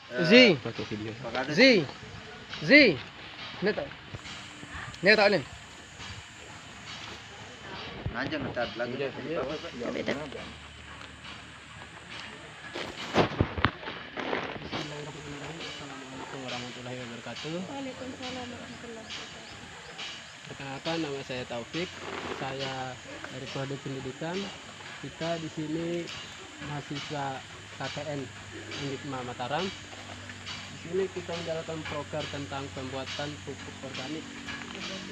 Z, Foto video. Z, Z. Ini tak ni. Nanjang ntar lagi. Assalamualaikum warahmatullahi wabarakatuh. Waalaikumsalam warahmatullahi wabarakatuh. Perkenalkan, nama saya Taufik. Saya dari Prodi Pendidikan. Kita di sini mahasiswa KKN Unikma Mataram. Di sini kita menjalankan proker tentang pembuatan pupuk organik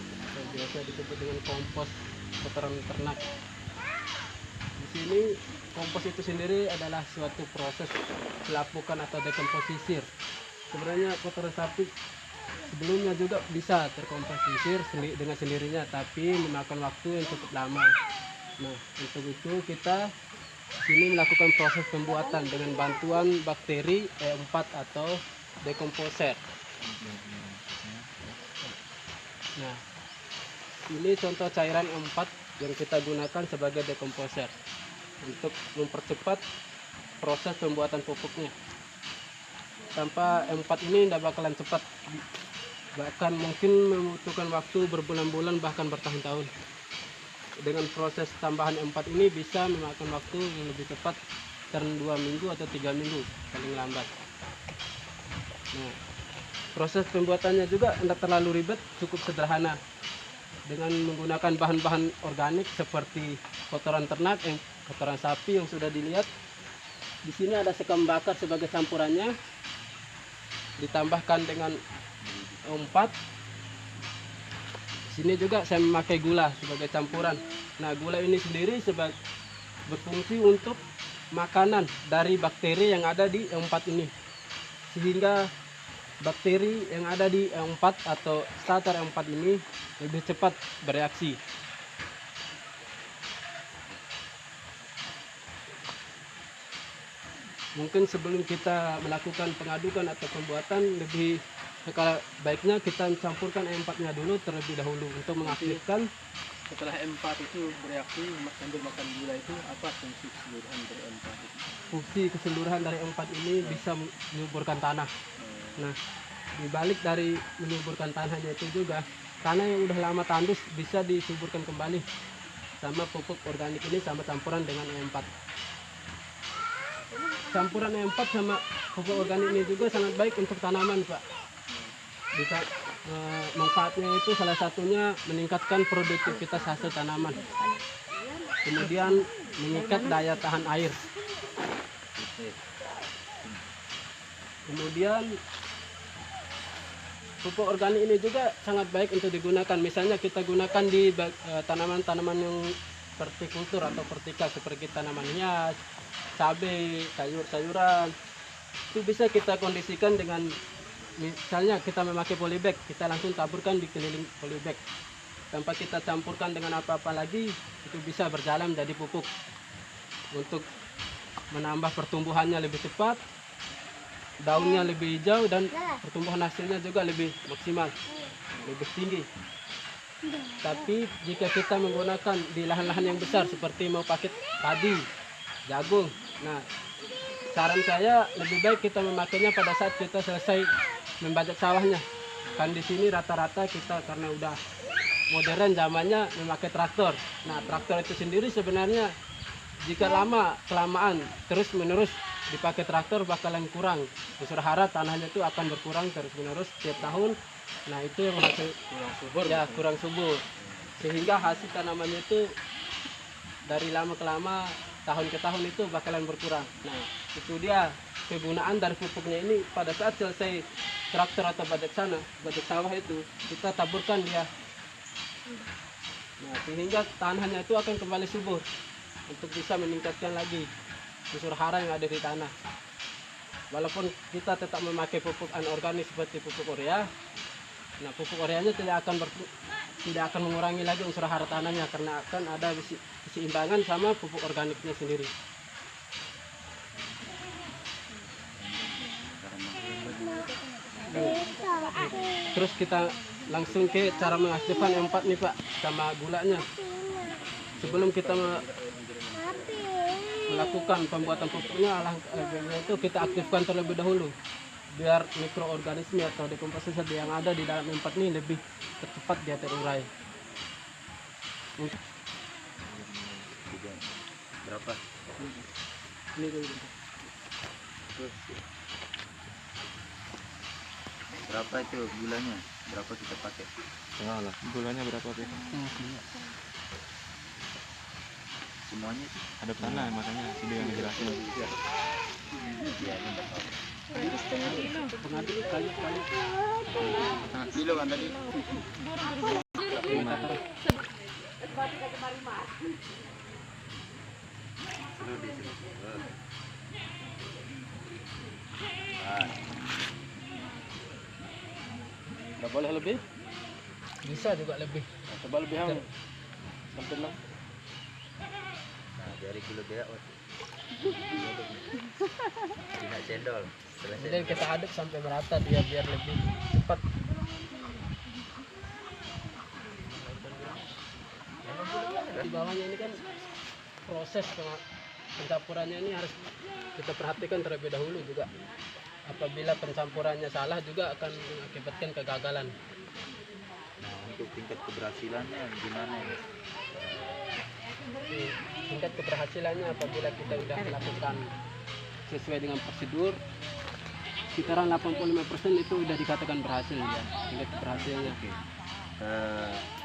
atau biasa disebut dengan kompos kotoran ternak. Di sini kompos itu sendiri adalah suatu proses pelapukan atau dekomposisir. Sebenarnya kotoran sapi sebelumnya juga bisa terkomposisir dengan sendirinya, tapi memakan waktu yang cukup lama. Nah, untuk itu kita sini melakukan proses pembuatan dengan bantuan bakteri E4 atau dekomposer. Nah, ini contoh cairan E4 yang kita gunakan sebagai dekomposer untuk mempercepat proses pembuatan pupuknya. Tanpa E4 ini tidak bakalan cepat, bahkan mungkin membutuhkan waktu berbulan-bulan bahkan bertahun-tahun. Dengan proses tambahan E4 ini bisa memakan waktu yang lebih cepat, turn 2 minggu atau 3 minggu paling lambat. Nah, proses pembuatannya juga tidak terlalu ribet, cukup sederhana. Dengan menggunakan bahan-bahan organik seperti kotoran ternak, kotoran sapi yang sudah dilihat. Di sini ada sekam bakar sebagai campurannya, ditambahkan dengan E4. Di sini juga saya memakai gula sebagai campuran. Nah, gula ini sendiri berfungsi untuk makanan dari bakteri yang ada di E4 ini, sehingga bakteri yang ada di E4 atau starter E4 ini lebih cepat bereaksi. Mungkin sebelum kita melakukan pengadukan atau pembuatan, lebih baiknya kita campurkan E4-nya dulu terlebih dahulu untuk mengaktifkan. Setelah M4 itu bereaksi sambil makan gula, itu apa fungsi keseluruhan dari M4 itu? Fungsi keseluruhan dari E4 ini bisa menyuburkan tanah. Nah, dibalik dari menyuburkan tanahnya itu juga, tanah yang udah lama tandus bisa disuburkan kembali sama pupuk organik ini sama campuran dengan E4. Campuran E4 sama pupuk organik ini juga sangat baik untuk tanaman, Pak. Bisa manfaatnya itu salah satunya meningkatkan produktivitas hasil tanaman, kemudian mengikat daya tahan air, kemudian pupuk organik ini juga sangat baik untuk digunakan. Misalnya kita gunakan di tanaman-tanaman yang vertikultur atau vertikal seperti tanaman hias, cabai, sayur-sayuran. Itu bisa kita kondisikan dengan, misalnya kita memakai polybag, kita langsung taburkan di keliling polybag tanpa kita campurkan dengan apa-apa lagi. Itu bisa berjalan menjadi pupuk untuk menambah pertumbuhannya lebih cepat, daunnya lebih hijau, dan pertumbuhan hasilnya juga lebih maksimal, lebih tinggi. Tapi jika kita menggunakan di lahan-lahan yang besar seperti mau pakai padi, jagung, nah saran saya lebih baik kita memakainya pada saat kita selesai membajak sawahnya. Kan di sini rata-rata kita karena udah modern zamannya memakai traktor. Nah, traktor itu sendiri sebenarnya jika kelamaan terus menerus dipakai traktor bakalan kurang. Unsur hara tanahnya itu akan berkurang terus menerus setiap tahun. Nah, itu yang hasil kurang subur. Sehingga hasil tanamannya itu dari lama ke lama, tahun ke tahun itu bakalan berkurang. Nah, itu dia kegunaan dari pupuknya ini. Pada saat selesai traktor atau bajak sawah itu kita taburkan dia. Nah, sehingga tanahnya itu akan kembali subur untuk bisa meningkatkan lagi unsur hara yang ada di tanah. Walaupun kita tetap memakai pupuk anorganik seperti pupuk urea, nah pupuk ureanya tidak akan mengurangi lagi unsur hara tanahnya karena akan ada keseimbangan sama pupuk organiknya sendiri. Terus kita langsung ke cara mengaktifkan E4 nih, Pak, sama gulanya. Sebelum kita melakukan pembuatan pupuknya, itu kita aktifkan terlebih dahulu biar mikroorganisme atau dekomposisi yang ada di dalam empat ini lebih cepat dia terurai. Berapa? Ini dulu. Berapa itu gulanya? Berapa kita pakai? Tengah lah. Gulanya berapa sih? Semuanya sih. Ada tanah makanya video yang dijelasin. Iya, ini nggak tahu. Berarti setengah kilo. Pengadil kali Setengah kilo kan tadi? Seru di sini. Ah, nggak boleh lebih? Bisa juga lebih. Nah, coba lebih yang sampai lah. nah dari kilo dia tidak cendol. Selesai. Jadi kita aduk sampai merata dia biar lebih cepat. Di bawahnya ini kan proses pencampurannya ini harus kita perhatikan terlebih dahulu juga. Apabila pencampurannya salah juga akan mengakibatkan kegagalan. Nah, untuk tingkat keberhasilannya gimana ya? Jadi, tingkat keberhasilannya apabila kita sudah melakukan sesuai dengan prosedur sekitaran 85% itu sudah dikatakan berhasil ya tingkat keberhasilannya. Oke.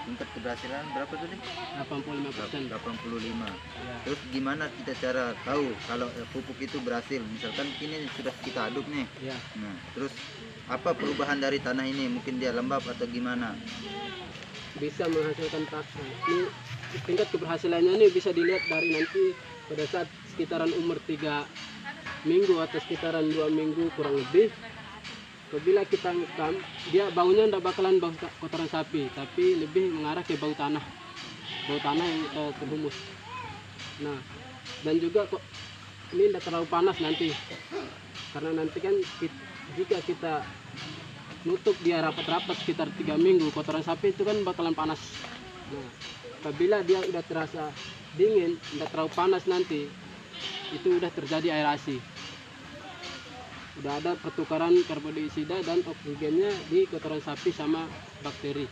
Tingkat keberhasilan berapa tadi? 85%. 85. Ya. Terus gimana kita cara tahu kalau pupuk itu berhasil? Misalkan ini sudah kita aduk nih. Ya. Nah, terus apa perubahan dari tanah ini? Mungkin dia lembab atau gimana? Bisa menghasilkan ini tingkat keberhasilannya ini bisa dilihat dari nanti pada saat sekitaran umur 3 minggu atau sekitaran 2 minggu kurang lebih. Apabila kita ngekam, dia baunya tidak bakalan bau kotoran sapi, tapi lebih mengarah ke bau tanah yang terhumus. Nah, dan juga kok ini tidak terlalu panas nanti, karena nanti kan jika kita nutup dia rapat-rapat sekitar 3 minggu, kotoran sapi itu kan bakalan panas. Nah, apabila dia udah terasa dingin, tidak terlalu panas nanti, itu udah terjadi aerasi. Udah ada pertukaran karbon dioksida dan oksigennya di kotoran sapi sama bakteri.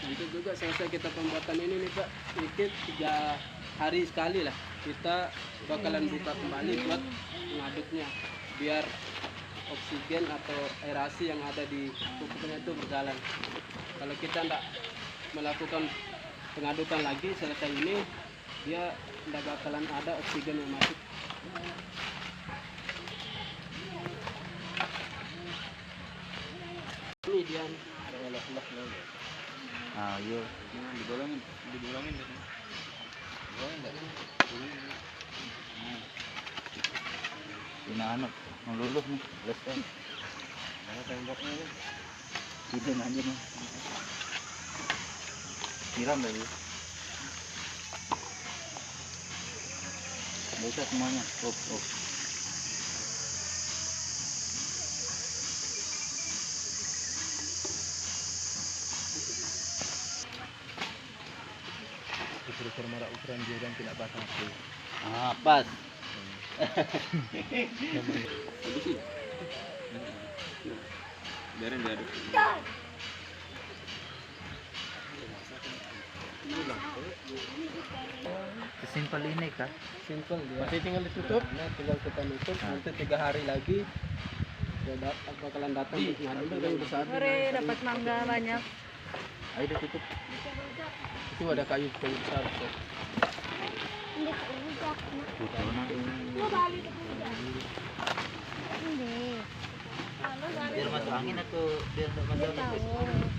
Nanti juga selesai kita pembuatan ini nih Pak, sedikit 3 hari sekali lah kita bakalan buka kembali buat mengaduknya biar oksigen atau aerasi yang ada di pupuknya itu berjalan. Kalau kita tidak melakukan pengadukan lagi selesai ini, dia tidak bakalan ada oksigen yang masuk. Ini dia. Ah, iya. Dibolongin. Ini anak meluluh nih, selesai. Mana temboknya nih? Tidak aja nih. Siram lagi. Bisa semuanya. Oh. Disuruh permara ukuran dia dan tidak batang sih. Ah, pas. Biarin dia aduk. Sesimpel ini kah? Simple dia. Masih tinggal ditutup. Nah, tinggal kita nutup, nanti 3 hari lagi dia bakalan datang untuk ngaduk. Sore dapat mangga banyak. Ayo udah tutup. Itu ada kayu besar. Tuh. Tutup. Biar masuk angin atau biar tidak masuk angin?